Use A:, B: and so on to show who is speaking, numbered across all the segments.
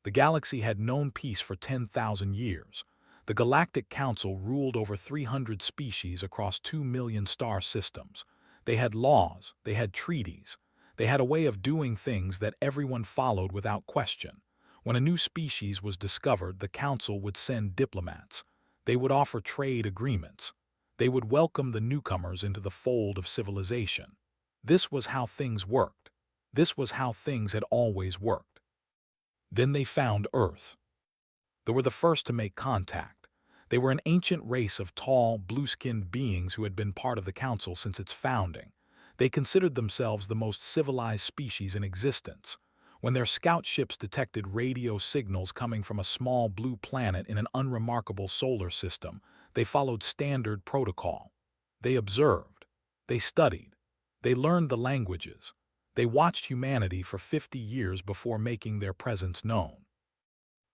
A: The galaxy had known peace for 10,000 years. The Galactic Council ruled over 300 species across 2 million star systems. They had laws, they had treaties, they had a way of doing things that everyone followed without question. When a new species was discovered, the Council would send diplomats. They would offer trade agreements. They would welcome the newcomers into the fold of civilization. This was how things worked. This was how things had always worked. Then they found Earth. They were the first to make contact. They were an ancient race of tall, blue-skinned beings who had been part of the Council since its founding. They considered themselves the most civilized species in existence. When their scout ships detected radio signals coming from a small blue planet in an unremarkable solar system, they followed standard protocol. They observed. They studied. They learned the languages. They watched humanity for 50 years before making their presence known.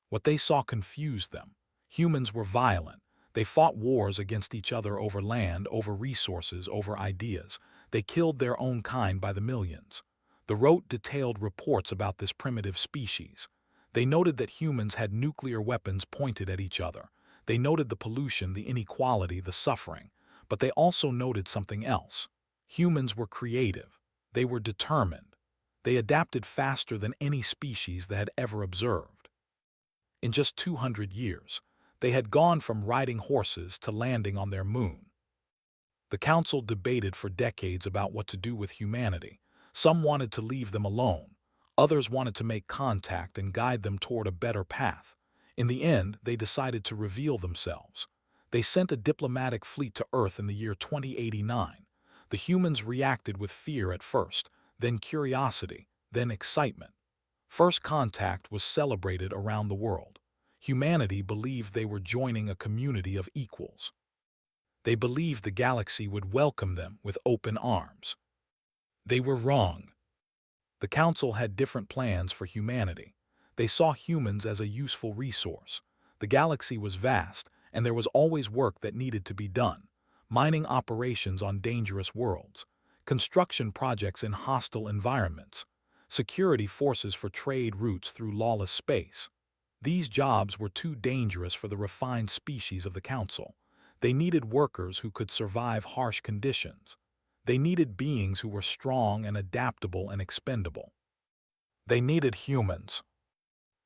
A: What they saw confused them. Humans were violent. They fought wars against each other over land, over resources, over ideas. They killed their own kind by the millions. The wrote detailed reports about this primitive species. They noted that humans had nuclear weapons pointed at each other. They noted the pollution, the inequality, the suffering. But they also noted something else. Humans were creative. They were determined. They adapted faster than any species they had ever observed. In just 200 years, they had gone from riding horses to landing on their moon. The Council debated for decades about what to do with humanity. Some wanted to leave them alone. Others wanted to make contact and guide them toward a better path. In the end, they decided to reveal themselves. They sent a diplomatic fleet to Earth in the year 2089. The humans reacted with fear at first, then curiosity, then excitement. First contact was celebrated around the world. Humanity believed they were joining a community of equals. They believed the galaxy would welcome them with open arms. They were wrong. The Council had different plans for humanity. They saw humans as a useful resource. The galaxy was vast, and there was always work that needed to be done. Mining operations on dangerous worlds, construction projects in hostile environments, security forces for trade routes through lawless space. These jobs were too dangerous for the refined species of the Council. They needed workers who could survive harsh conditions. They needed beings who were strong and adaptable and expendable. They needed humans.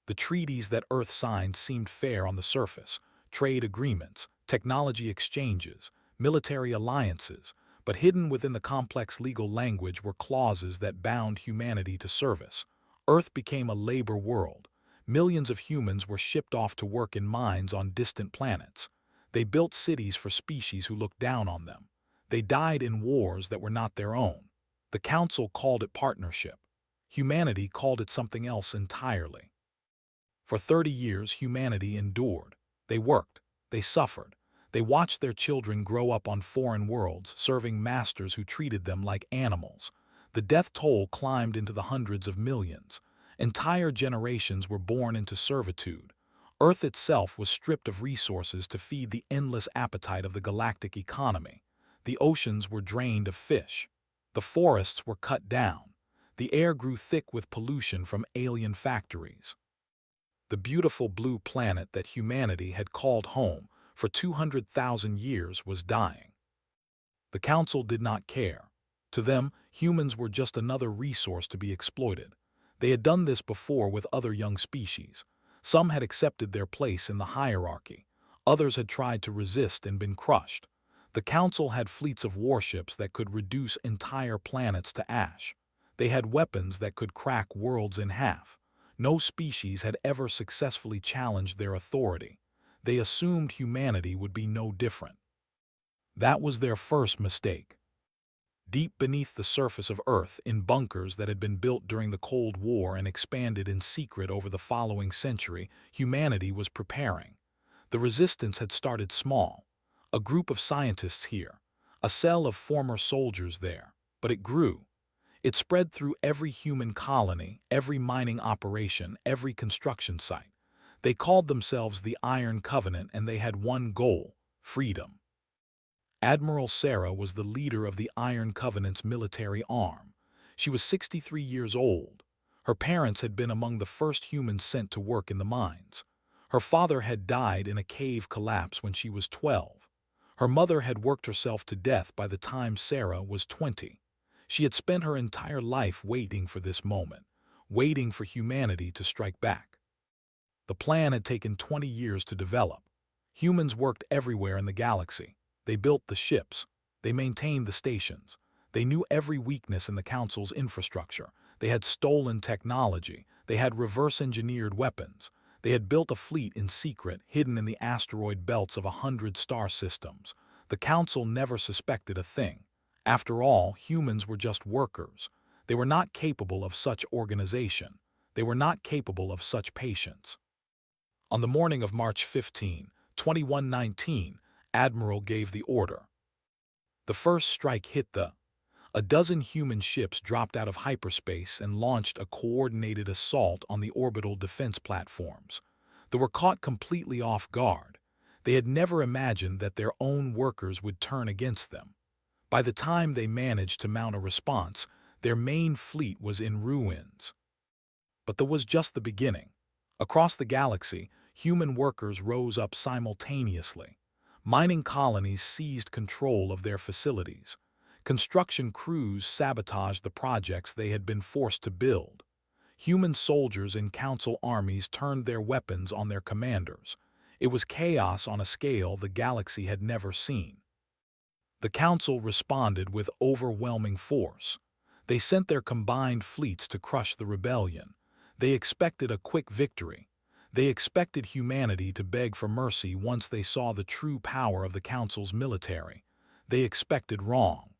A: The treaties that Earth signed seemed fair on the surface: trade agreements, technology exchanges, military alliances, but hidden within the complex legal language were clauses that bound humanity to service. Earth became a labor world. Millions of humans were shipped off to work in mines on distant planets. They built cities for species who looked down on them. They died in wars that were not their own. The Council called it partnership. Humanity called it something else entirely. For 30 years, humanity endured. They worked. They suffered. They watched their children grow up on foreign worlds, serving masters who treated them like animals. The death toll climbed into the hundreds of millions. Entire generations were born into servitude. Earth itself was stripped of resources to feed the endless appetite of the galactic economy. The oceans were drained of fish. The forests were cut down. The air grew thick with pollution from alien factories. The beautiful blue planet that humanity had called home for 200,000 years was dying. The Council did not care. To them, humans were just another resource to be exploited. They had done this before with other young species. Some had accepted their place in the hierarchy. Others had tried to resist and been crushed. The Council had fleets of warships that could reduce entire planets to ash. They had weapons that could crack worlds in half. No species had ever successfully challenged their authority. They assumed humanity would be no different. That was their first mistake. Deep beneath the surface of Earth, in bunkers that had been built during the Cold War and expanded in secret over the following century, humanity was preparing. The resistance had started small. A group of scientists here, a cell of former soldiers there, but it grew. It spread through every human colony, every mining operation, every construction site. They called themselves the Iron Covenant, and they had one goal: freedom. Admiral Sarah was the leader of the Iron Covenant's military arm. She was 63 years old. Her parents had been among the first humans sent to work in the mines. Her father had died in a cave collapse when she was 12. Her mother had worked herself to death by the time Sarah was 20. She had spent her entire life waiting for this moment, waiting for humanity to strike back. The plan had taken 20 years to develop. Humans worked everywhere in the galaxy. They built the ships. They maintained the stations. They knew every weakness in the Council's infrastructure. They had stolen technology. They had reverse-engineered weapons. They had built a fleet in secret, hidden in the asteroid belts of 100 star systems. The Council never suspected a thing. After all, humans were just workers. They were not capable of such organization. They were not capable of such patience. On the morning of March 15, 2119, Admiral gave the order. The first strike hit A dozen human ships dropped out of hyperspace and launched a coordinated assault on the orbital defense platforms. They were caught completely off guard. They had never imagined that their own workers would turn against them. By the time they managed to mount a response, their main fleet was in ruins. But that was just the beginning. Across the galaxy, human workers rose up simultaneously. Mining colonies seized control of their facilities. Construction crews sabotaged the projects they had been forced to build. Human soldiers in Council armies turned their weapons on their commanders. It was chaos on a scale the galaxy had never seen. The Council responded with overwhelming force. They sent their combined fleets to crush the rebellion. They expected a quick victory. They expected humanity to beg for mercy once they saw the true power of the Council's military. They expected wrong.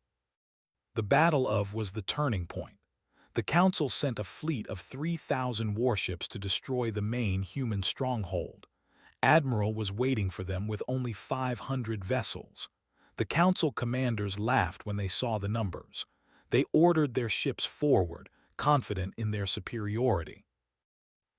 A: The Battle of was the turning point. The Council sent a fleet of 3,000 warships to destroy the main human stronghold. Admiral was waiting for them with only 500 vessels. The Council commanders laughed when they saw the numbers. They ordered their ships forward, confident in their superiority.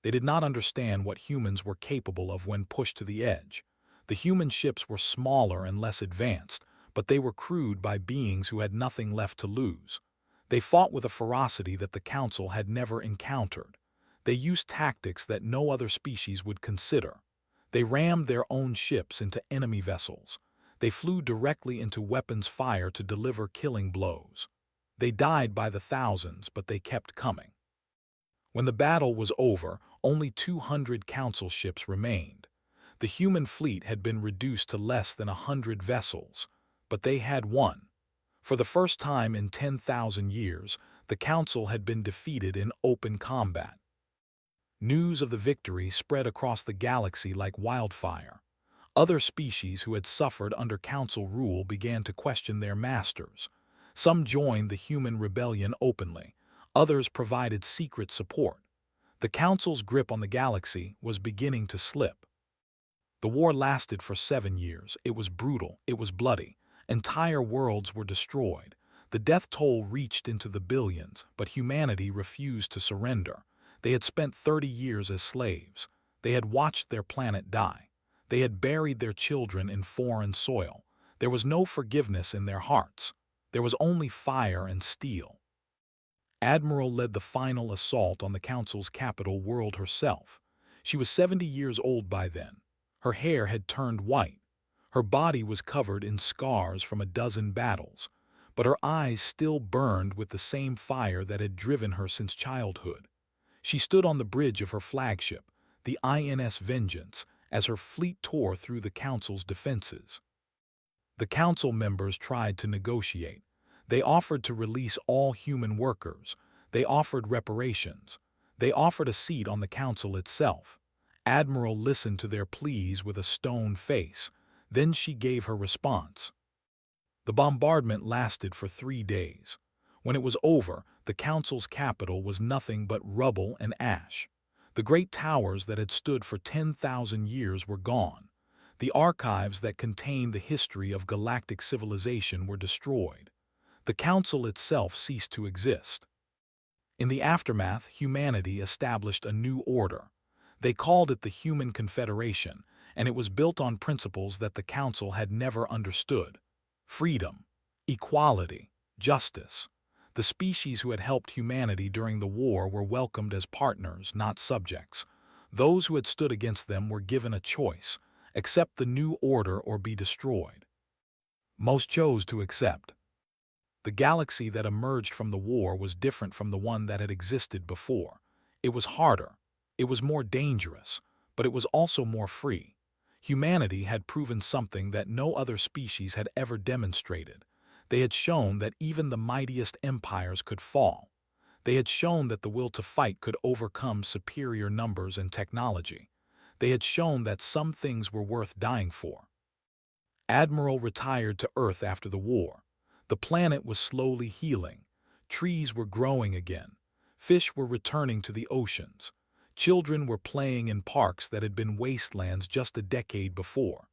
A: They did not understand what humans were capable of when pushed to the edge. The human ships were smaller and less advanced, but they were crewed by beings who had nothing left to lose. They fought with a ferocity that the Council had never encountered. They used tactics that no other species would consider. They rammed their own ships into enemy vessels. They flew directly into weapons fire to deliver killing blows. They died by the thousands, but they kept coming. When the battle was over, only 200 Council ships remained. The human fleet had been reduced to less than 100 vessels, but they had won. For the first time in 10,000 years, the Council had been defeated in open combat. News of the victory spread across the galaxy like wildfire. Other species who had suffered under Council rule began to question their masters. Some joined the human rebellion openly. Others provided secret support. The Council's grip on the galaxy was beginning to slip. The war lasted for 7 years. It was brutal. It was bloody. Entire worlds were destroyed. The death toll reached into the billions, but humanity refused to surrender. They had spent 30 years as slaves. They had watched their planet die. They had buried their children in foreign soil. There was no forgiveness in their hearts. There was only fire and steel. Admiral led the final assault on the Council's capital world herself. She was 70 years old by then. Her hair had turned white. Her body was covered in scars from a dozen battles, but her eyes still burned with the same fire that had driven her since childhood. She stood on the bridge of her flagship, the INS Vengeance, as her fleet tore through the Council's defenses. The Council members tried to negotiate. They offered to release all human workers. They offered reparations. They offered a seat on the Council itself. Admiral listened to their pleas with a stone face. Then she gave her response. The bombardment lasted for 3 days. When it was over, the Council's capital was nothing but rubble and ash. The great towers that had stood for 10,000 years were gone. The archives that contained the history of galactic civilization were destroyed. The Council itself ceased to exist. In the aftermath, humanity established a new order. They called it the Human Confederation, and it was built on principles that the Council had never understood: freedom, equality, justice. The species who had helped humanity during the war were welcomed as partners, not subjects. Those who had stood against them were given a choice: accept the new order or be destroyed. Most chose to accept. The galaxy that emerged from the war was different from the one that had existed before. It was harder, it was more dangerous, but it was also more free. Humanity had proven something that no other species had ever demonstrated. They had shown that even the mightiest empires could fall. They had shown that the will to fight could overcome superior numbers and technology. They had shown that some things were worth dying for. Admiral retired to Earth after the war. The planet was slowly healing. Trees were growing again. Fish were returning to the oceans. Children were playing in parks that had been wastelands just a decade before.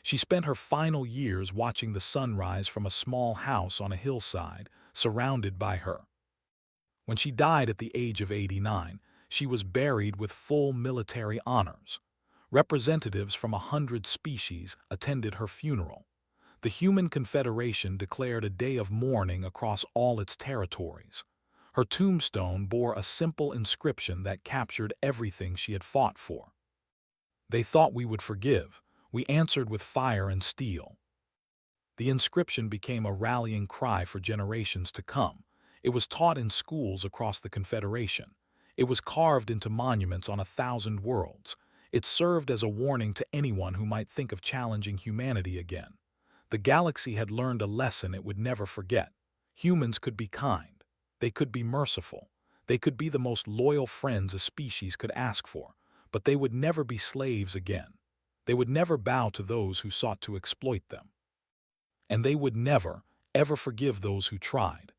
A: She spent her final years watching the sunrise from a small house on a hillside, surrounded by her. When she died at the age of 89, she was buried with full military honors. Representatives from 100 species attended her funeral. The Human Confederation declared a day of mourning across all its territories. Her tombstone bore a simple inscription that captured everything she had fought for. They thought we would forgive. We answered with fire and steel. The inscription became a rallying cry for generations to come. It was taught in schools across the Confederation. It was carved into monuments on 1,000 worlds. It served as a warning to anyone who might think of challenging humanity again. The galaxy had learned a lesson it would never forget. Humans could be kind. They could be merciful. They could be the most loyal friends a species could ask for, but they would never be slaves again. They would never bow to those who sought to exploit them. And they would never, ever forgive those who tried.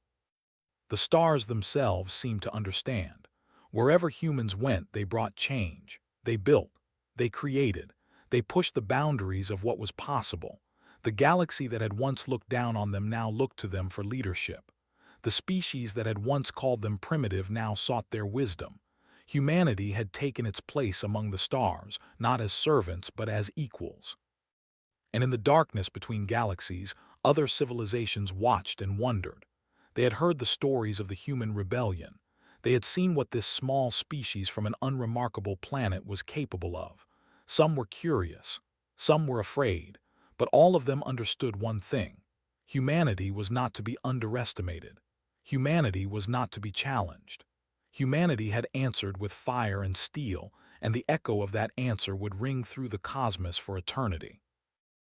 A: The stars themselves seemed to understand. Wherever humans went, they brought change. They built. They created. They pushed the boundaries of what was possible. The galaxy that had once looked down on them now looked to them for leadership. The species that had once called them primitive now sought their wisdom. Humanity had taken its place among the stars, not as servants but as equals. And in the darkness between galaxies, other civilizations watched and wondered. They had heard the stories of the human rebellion. They had seen what this small species from an unremarkable planet was capable of. Some were curious, some were afraid, but all of them understood one thing: humanity was not to be underestimated. Humanity was not to be challenged. Humanity had answered with fire and steel, and the echo of that answer would ring through the cosmos for eternity.